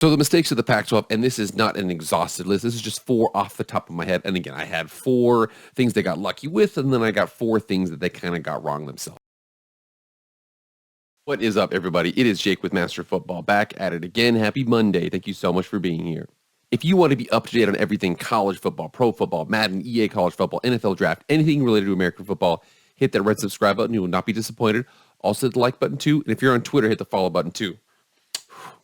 So the mistakes of the Pac-12, and this is not an exhaustive list. This is just 4 off the top of my head. And again, I had 4 things they got lucky with, and then I got 4 things that they kind of got wrong themselves. What is up, everybody? It is Jake with Master Football, back at it again. Happy Monday. Thank you so much for being here. If you want to be up to date on everything college football, pro football, Madden, EA college football, NFL draft, anything related to American football, hit that red subscribe button. You will not be disappointed. Also hit the like button too. And if you're on Twitter, hit the follow button too.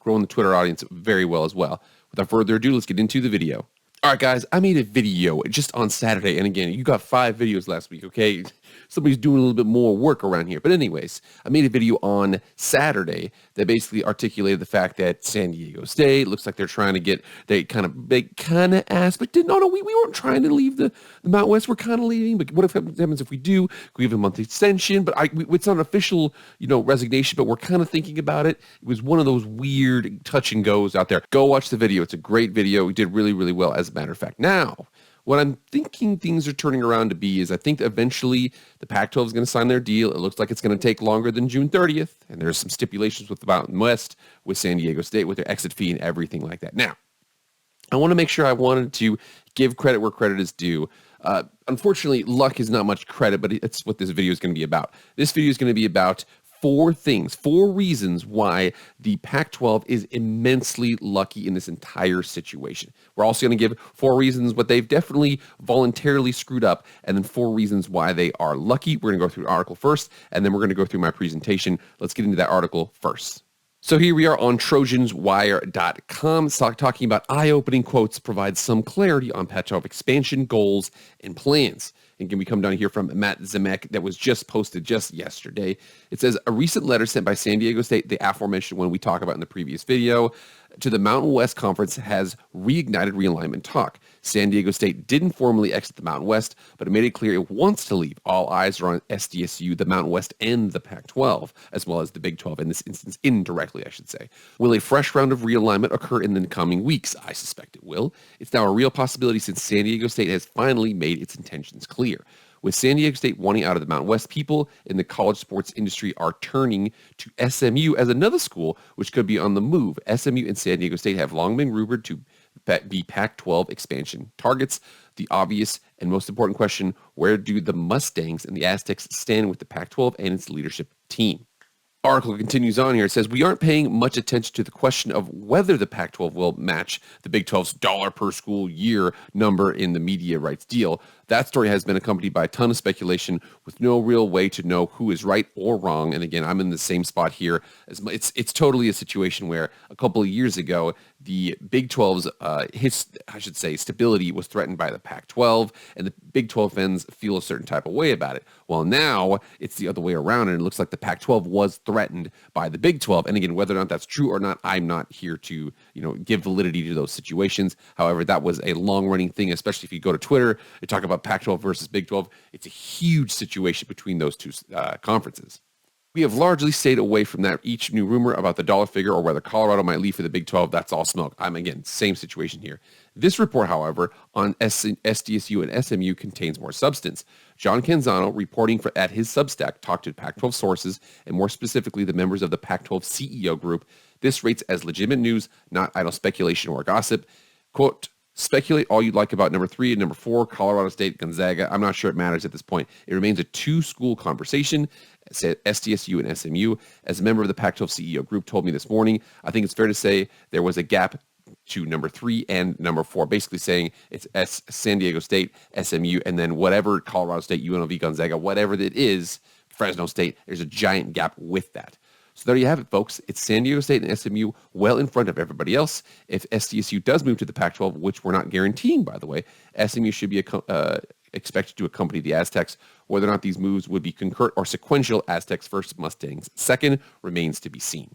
Growing the Twitter audience very well as well. Without further ado, let's get into the video. All right, guys, I made a video just on Saturday. And again, you got 5 videos last week, okay? Somebody's doing a little bit more work around here. But anyways, I made a video on Saturday that basically articulated the fact that San Diego State looks like they're trying to get, they kind of asked, but didn't, no, we weren't trying to leave the Mountain West. We're kind of leaving, but what if happens if we do? Can we have a month extension? But it's not an official, resignation, but we're kind of thinking about it. It was one of those weird touch and goes out there. Go watch the video. It's a great video. We did really, really well, as a matter of fact. Now, what I'm thinking things are turning around to be is I think eventually the Pac-12 is going to sign their deal. It looks like it's going to take longer than June 30th. And there's some stipulations with the Mountain West, with San Diego State, with their exit fee and everything like that. Now, I want to make sure I wanted to give credit where credit is due. Unfortunately, luck is not much credit, but it's what this video is going to be about. This video is going to be about 4 reasons why the Pac-12 is immensely lucky in this entire situation. We're also going to give 4 reasons what they've definitely voluntarily screwed up, and then 4 reasons why they are lucky. We're going to go through the article first, and then we're going to go through my presentation. Let's get into that article first. So here we are on TrojansWire.com, talking about eye-opening quotes provide some clarity on Pac-12 expansion goals and plans. And can we come down here from Matt Zemek that was just posted just yesterday? It says, a recent letter sent by San Diego State, the aforementioned one we talked about in the previous video, to the Mountain West Conference has reignited realignment talk. San Diego State didn't formally exit the Mountain West, but it made it clear it wants to leave. All eyes are on SDSU, the Mountain West, and the Pac-12, as well as the Big 12, in this instance, indirectly, I should say. Will a fresh round of realignment occur in the coming weeks? I suspect it will. It's now a real possibility since San Diego State has finally made its intentions clear. With San Diego State wanting out of the Mountain West, people in the college sports industry are turning to SMU as another school which could be on the move. SMU and San Diego State have long been rumored to be Pac-12 expansion targets. The obvious and most important question, where do the Mustangs and the Aztecs stand with the Pac-12 and its leadership team? Article continues on here. It says, we aren't paying much attention to the question of whether the Pac-12 will match the Big 12's dollar per school year number in the media rights deal. That story has been accompanied by a ton of speculation with no real way to know who is right or wrong. And again, I'm in the same spot here. It's totally a situation where a couple of years ago, the Big 12's stability was threatened by the Pac-12, and the Big 12 fans feel a certain type of way about it. Well, now it's the other way around, and it looks like the Pac-12 was threatened by the Big 12. And again, whether or not that's true or not, I'm not here to give validity to those situations. However, that was a long-running thing, especially if you go to Twitter and talk about Pac-12 versus Big 12. It's a huge situation between those two conferences. We have largely stayed away from that. Each new rumor about the dollar figure or whether Colorado might leave for the Big 12, that's all smoke. Again, same situation here. This report, however, on SDSU and SMU contains more substance. John Canzano, reporting at his Substack, talked to Pac-12 sources, and more specifically the members of the Pac-12 CEO group. This rates as legitimate news, not idle speculation or gossip. Quote, speculate all you'd like about number 3 and number 4, Colorado State, Gonzaga. I'm not sure it matters at this point. It remains a 2-school conversation, said SDSU and SMU. As a member of the Pac-12 CEO group told me this morning, I think it's fair to say there was a gap to number 3 and number 4, basically saying it's San Diego State, SMU, and then whatever Colorado State, UNLV, Gonzaga, whatever it is, Fresno State, there's a giant gap with that. So there you have it, folks. It's San Diego State and SMU well in front of everybody else. If SDSU does move to the Pac-12, which we're not guaranteeing, by the way, SMU should be expected to accompany the Aztecs. Whether or not these moves would be concurrent or sequential, Aztecs first, Mustangs second, remains to be seen.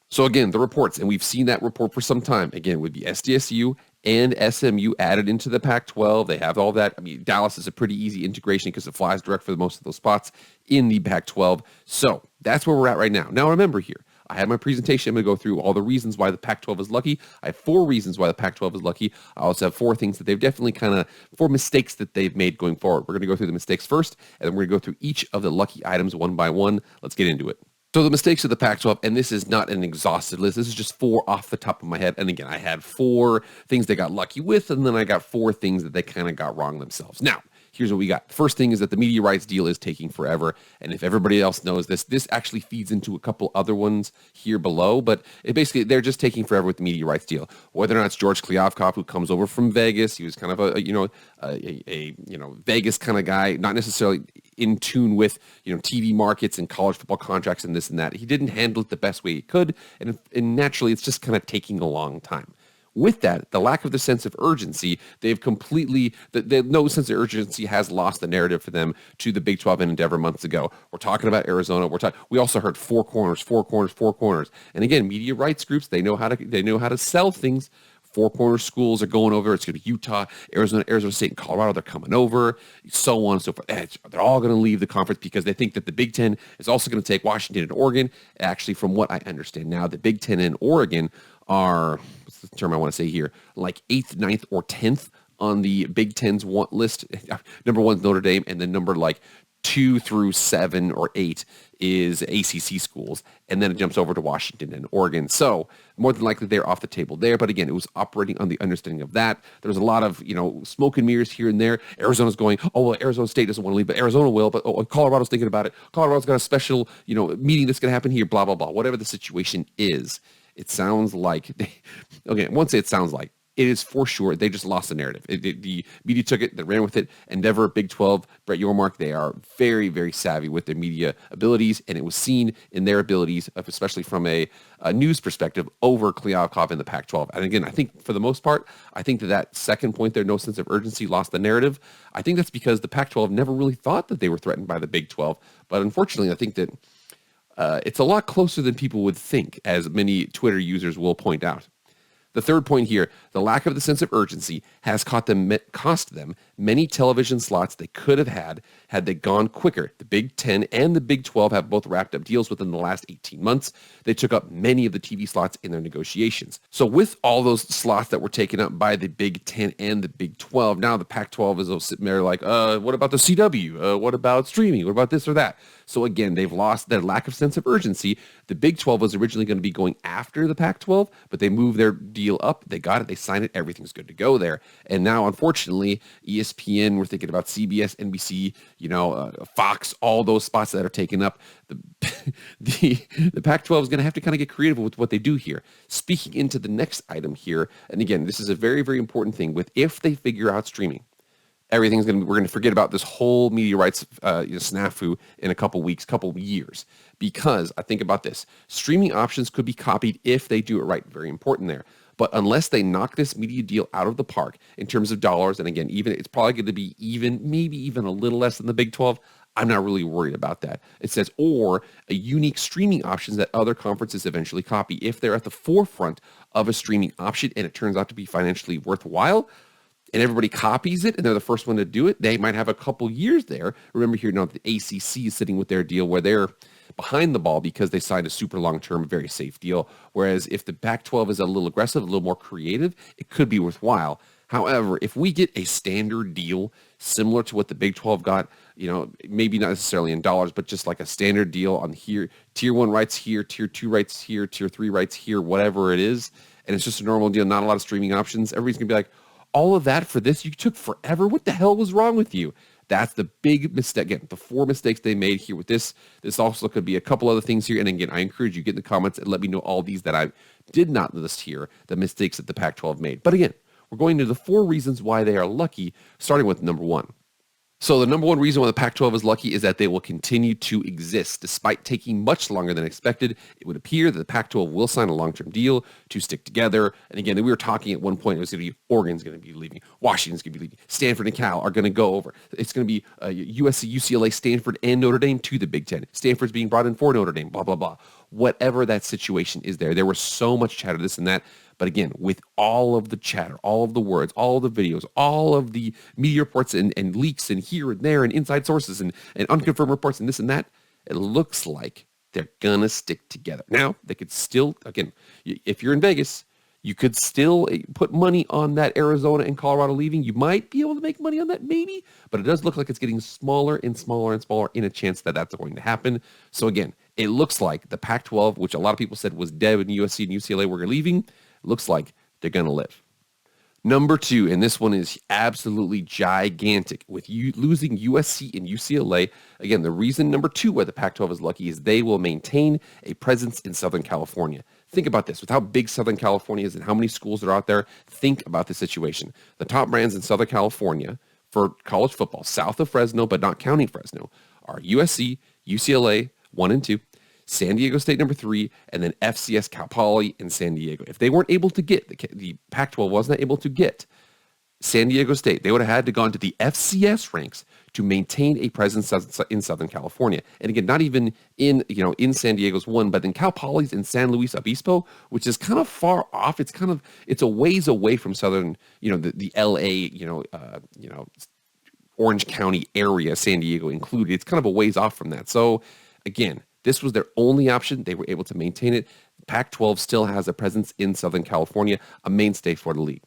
So again, the reports, and we've seen that report for some time, again, would be SDSU and SMU added into the Pac-12. They have all that. Dallas is a pretty easy integration because it flies direct for most of those spots in the Pac-12. So that's where we're at right now. Now remember here, I had my presentation. I'm going to go through all the reasons why the Pac-12 is lucky. I have 4 reasons why the Pac-12 is lucky. I also have 4 things that they've definitely 4 mistakes that they've made going forward. We're going to go through the mistakes first, and then we're going to go through each of the lucky items one by one. Let's get into it. So the mistakes of the Pac-12, and this is not an exhaustive list. This is just 4 off the top of my head. And again, I had 4 things they got lucky with, and then I got 4 things that they kind of got wrong themselves. Now, here's what we got. First thing is that the media rights deal is taking forever. And if everybody else knows this, this actually feeds into a couple other ones here below. But it basically, they're just taking forever with the media rights deal. Whether or not it's George Kliavkoff, who comes over from Vegas, he was kind of a Vegas kind of guy, not necessarily in tune with TV markets and college football contracts and this and that. He didn't handle it the best way he could, and naturally, it's just kind of taking a long time. With that, the lack of the sense of urgency, they've completely, no sense of urgency has lost the narrative for them to the Big 12 and Endeavor months ago. We're talking about Arizona. We also heard 4 corners, 4 corners, 4 corners. And again, media rights groups, they know how to sell things. 4 corner schools are going over. It's going to be Utah, Arizona State, and Colorado. They're coming over, so on and so forth. They're all going to leave the conference because they think that the Big Ten is also going to take Washington and Oregon. Actually, from what I understand now, the Big Ten and Oregon are, what's the term I want to say here, like 8th, 9th, or 10th on the Big Ten's want list. Number 1 is Notre Dame, and then number 2 through 7 or 8 is ACC schools, and then it jumps over to Washington and Oregon. So more than likely they're off the table there. But again, it was operating on the understanding of that. There was a lot of smoke and mirrors here and there. Arizona's going, oh well, Arizona State doesn't want to leave, but Arizona will. But Colorado's thinking about it. Colorado's got a special meeting that's going to happen here. Blah blah blah. Whatever the situation is, it sounds like I won't say it sounds like. It is for sure. They just lost the narrative. The media took it. They ran with it. Endeavor, Big 12, Brett Yormark, they are very, very savvy with their media abilities, and it was seen in their abilities, especially from a news perspective, over Kliavkoff in the Pac-12. And again, I think for the most part, I think that second point there, no sense of urgency, lost the narrative. I think that's because the Pac-12 never really thought that they were threatened by the Big 12. But unfortunately, I think that it's a lot closer than people would think, as many Twitter users will point out. The third point here, the lack of the sense of urgency has cost them many television slots they could have had they gone quicker. The Big 10 and the Big 12 have both wrapped up deals within the last 18 months. They took up many of the TV slots in their negotiations. So with all those slots that were taken up by the Big 10 and the Big 12, now the Pac-12 is sitting there like, what about the CW? What about streaming? What about this or that? So again, they've lost their lack of sense of urgency. The Big 12 was originally going to be going after the Pac-12, but they moved their deal up. They got it. They signed it. Everything's good to go there. And now, unfortunately, ESPN, we're thinking about CBS, NBC, Fox, all those spots that are taken up. The Pac-12 is going to have to kind of get creative with what they do here. Speaking into the next item here, and again, this is a very, very important thing with if they figure out streaming. We're going to forget about this whole media rights snafu in a couple weeks, couple years, because I think about this. Streaming options could be copied if they do it right. Very important there. But unless they knock this media deal out of the park in terms of dollars, and again, it's probably going to be maybe even a little less than the Big 12. I'm not really worried about that. It says, or a unique streaming options that other conferences eventually copy. If they're at the forefront of a streaming option and it turns out to be financially worthwhile, and everybody copies it, and they're the first one to do it, they might have a couple years there. Remember here, the ACC is sitting with their deal where they're behind the ball because they signed a super long-term, very safe deal. Whereas if the Pac-12 is a little aggressive, a little more creative, it could be worthwhile. However, if we get a standard deal similar to what the Big 12 got, maybe not necessarily in dollars, but just like a standard deal on here, tier 1 rights here, tier 2 rights here, tier 3 rights here, whatever it is, and it's just a normal deal, not a lot of streaming options, everybody's going to be like, all of that for this? You took forever? What the hell was wrong with you? That's the big mistake. Again, the 4 mistakes they made here with this. This also could be a couple other things here. And again, I encourage you to get in the comments and let me know all these that I did not list here, the mistakes that the Pac-12 made. But again, we're going to the 4 reasons why they are lucky, starting with number 1. So the number 1 reason why the Pac-12 is lucky is that they will continue to exist. Despite taking much longer than expected, it would appear that the Pac-12 will sign a long-term deal to stick together. And again, we were talking at one point, it was going to be Oregon's going to be leaving, Washington's going to be leaving, Stanford and Cal are going to go over. It's going to be USC, UCLA, Stanford, and Notre Dame to the Big Ten. Stanford's being brought in for Notre Dame, blah, blah, blah. Whatever that situation is there was so much chatter, this and that. But again, with all of the chatter, all of the words, all of the videos, all of the media reports and leaks and here and there and inside sources and unconfirmed reports and this and that, it looks like they're going to stick together. Now, they could still, again, if you're in Vegas, you could still put money on that Arizona and Colorado leaving. You might be able to make money on that, maybe, but it does look like it's getting smaller and smaller and smaller in a chance that that's going to happen. So again, it looks like the Pac-12, which a lot of people said was dead when USC and UCLA were leaving, looks like they're going to live. Number 2, and this one is absolutely gigantic, with you losing USC and UCLA. Again, the reason number 2 why the Pac-12 is lucky is they will maintain a presence in Southern California. Think about this. With how big Southern California is and how many schools are out there, think about the situation. The top brands in Southern California for college football, south of Fresno, but not counting Fresno, are USC, UCLA, 1 and 2, San Diego State number 3, and then FCS, Cal Poly, and San Diego. If they weren't able to get, the Pac-12 wasn't able to get San Diego State, they would have had to gone to the FCS ranks to maintain a presence in Southern California. And again, not even in San Diego's one, but in Cal Poly's in San Luis Obispo, which is kind of far off. It's a ways away from Southern, the LA, Orange County area, San Diego included. It's kind of a ways off from that. So again, this was their only option. They were able to maintain it. Pac-12 still has a presence in Southern California, a mainstay for the league.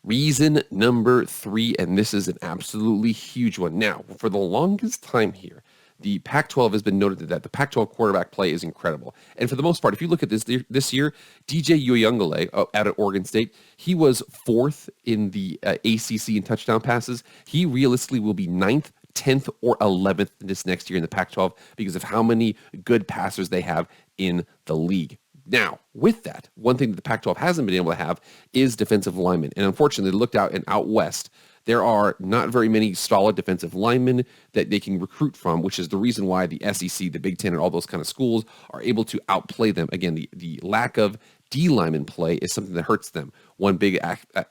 Reason number 3, and this is an absolutely huge one. Now, for the longest time here, the Pac-12 has been noted that the Pac-12 quarterback play is incredible. And for the most part, if you look at this year, DJ Uyunglele out at Oregon State, he was 4th in the ACC in touchdown passes. He realistically will be 9th, 10th, or 11th this next year in the Pac-12 because of how many good passers they have in the league. Now, with that, one thing that the Pac-12 hasn't been able to have is defensive linemen. And unfortunately, looked out west, there are not very many solid defensive linemen that they can recruit from, which is the reason why the SEC, the Big Ten, and all those kind of schools are able to outplay them. Again, the lack of D lineman play is something that hurts them. One big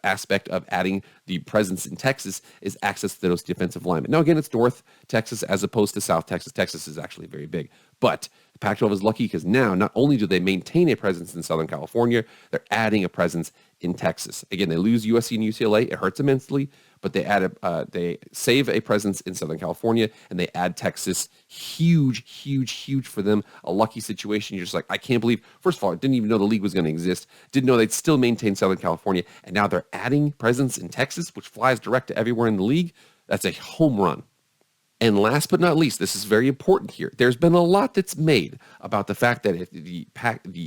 aspect of adding the presence in Texas is access to those defensive linemen. Now, again, it's North Texas as opposed to South Texas. Texas is actually very big. But the Pac-12 is lucky because now not only do they maintain a presence in Southern California, they're adding a presence in Texas. Again, they lose USC and UCLA. It hurts immensely, but they save a presence in Southern California, and they add Texas. Huge, huge, huge for them. A lucky situation. You're just like, I can't believe, first of all, I didn't even know the league was going to exist. Didn't know they'd still maintain Southern California, and now they're adding presence in Texas, which flies direct to everywhere in the league. That's a home run. And last but not least, this is very important here. There's been a lot that's made about the fact that if the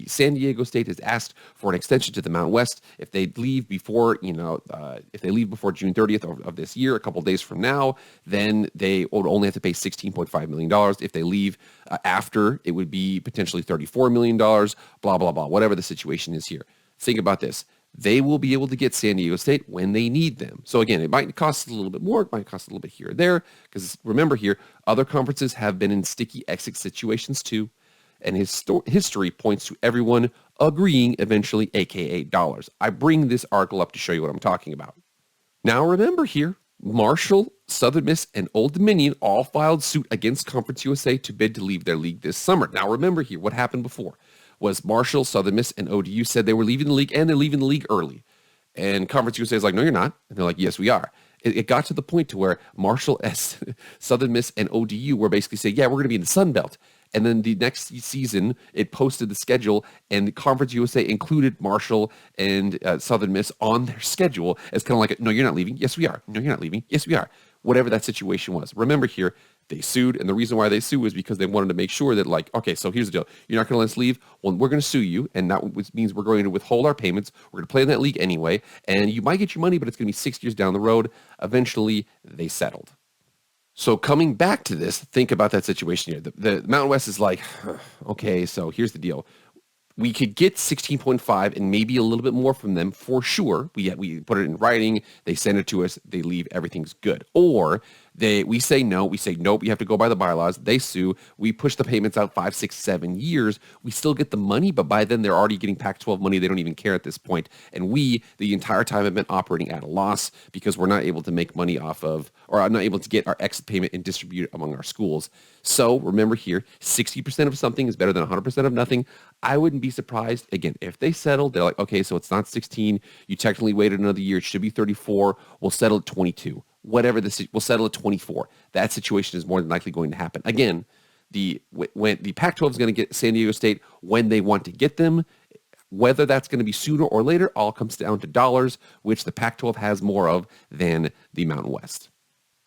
San Diego State has asked for an extension to the Mountain West, if they leave before, June 30th of this year, a couple of days from now, then they would only have to pay $16.5 million. If they leave after, it would be potentially $34 million, blah, blah, blah, whatever the situation is here. Think about this. They will be able to get San Diego State when they need them. So again, it might cost a little bit more, it might cost a little bit here or there, because remember here, other conferences have been in sticky exit situations too, and history points to everyone agreeing eventually, aka dollars. I bring this article up to show you what I'm talking about. Now remember here, Marshall, Southern Miss, and Old Dominion all filed suit against Conference USA to bid to leave their league this summer. Now remember here, what happened before was Marshall, Southern Miss, and ODU said they were leaving the league, and they're leaving the league early. And Conference USA is like, no, you're not. And they're like, yes, we are. It got to the point to where Marshall, Southern Miss, and ODU were basically saying, yeah, we're going to be in the Sun Belt. And then the next season, it posted the schedule, and the Conference USA included Marshall and Southern Miss on their schedule as kind of like, no, you're not leaving. Yes, we are. No, you're not leaving. Yes, we are. Whatever that situation was. Remember here, they sued, and the reason why they sued was because they wanted to make sure that, like, okay, so here's the deal. You're not going to let us leave? Well, we're going to sue you, and that means we're going to withhold our payments. We're going to play in that league anyway, and you might get your money, but it's going to be 6 years down the road. Eventually, they settled. So coming back to this, think about that situation here. The Mountain West is like, okay, so here's the deal. We could get 16.5 and maybe a little bit more from them for sure. We put it in writing. They send it to us. They leave. Everything's good. Or we say no. We say nope. You have to go by the bylaws. They sue. We push the payments out 5, 6, 7 years. We still get the money, but by then they're already getting Pac-12 money. They don't even care at this point. And we, the entire time, have been operating at a loss because we're not able to make money off of, or I'm not able to get our exit payment and distribute it among our schools. So remember here, 60% of something is better than 100% of nothing. I wouldn't be surprised, again, if they settled, they're like, okay, so it's not 16. You technically waited another year. It should be 34. We'll settle at 22. Whatever we'll settle at 24. That situation is more than likely going to happen. Again, when the Pac-12 is going to get San Diego State when they want to get them, whether that's going to be sooner or later, all comes down to dollars, which the Pac-12 has more of than the Mountain West.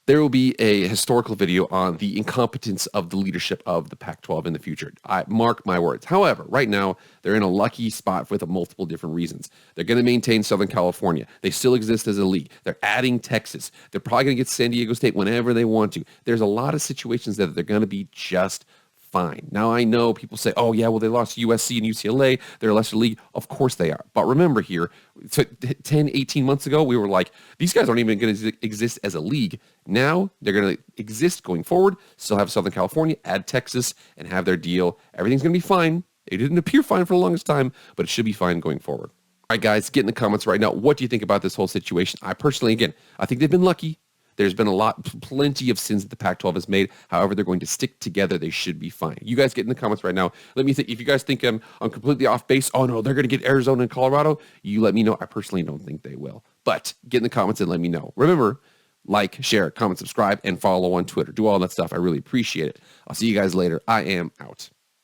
There will be a historical video on the incompetence of the leadership of the Pac-12 in the future. I mark my words. However, right now, they're in a lucky spot with multiple different reasons. They're going to maintain Southern California. They still exist as a league. They're adding Texas. They're probably going to get San Diego State whenever they want to. There's a lot of situations that they're going to be just fine. Now, I know people say, oh, yeah, well, they lost USC and UCLA. They're a lesser league. Of course they are. But remember here, 10, 18 months ago, we were like, these guys aren't even going to exist as a league. Now they're going to exist going forward, still have Southern California, add Texas, and have their deal. Everything's going to be fine. It didn't appear fine for the longest time, but it should be fine going forward. All right, guys, get in the comments right now. What do you think about this whole situation? I personally, again, I think they've been lucky. There's been plenty of sins that the Pac-12 has made. However, they're going to stick together. They should be fine. You guys get in the comments right now. Let me think. If you guys think I'm completely off base, oh no, they're going to get Arizona and Colorado, you let me know. I personally don't think they will. But get in the comments and let me know. Remember, like, share, comment, subscribe, and follow on Twitter. Do all that stuff. I really appreciate it. I'll see you guys later. I am out.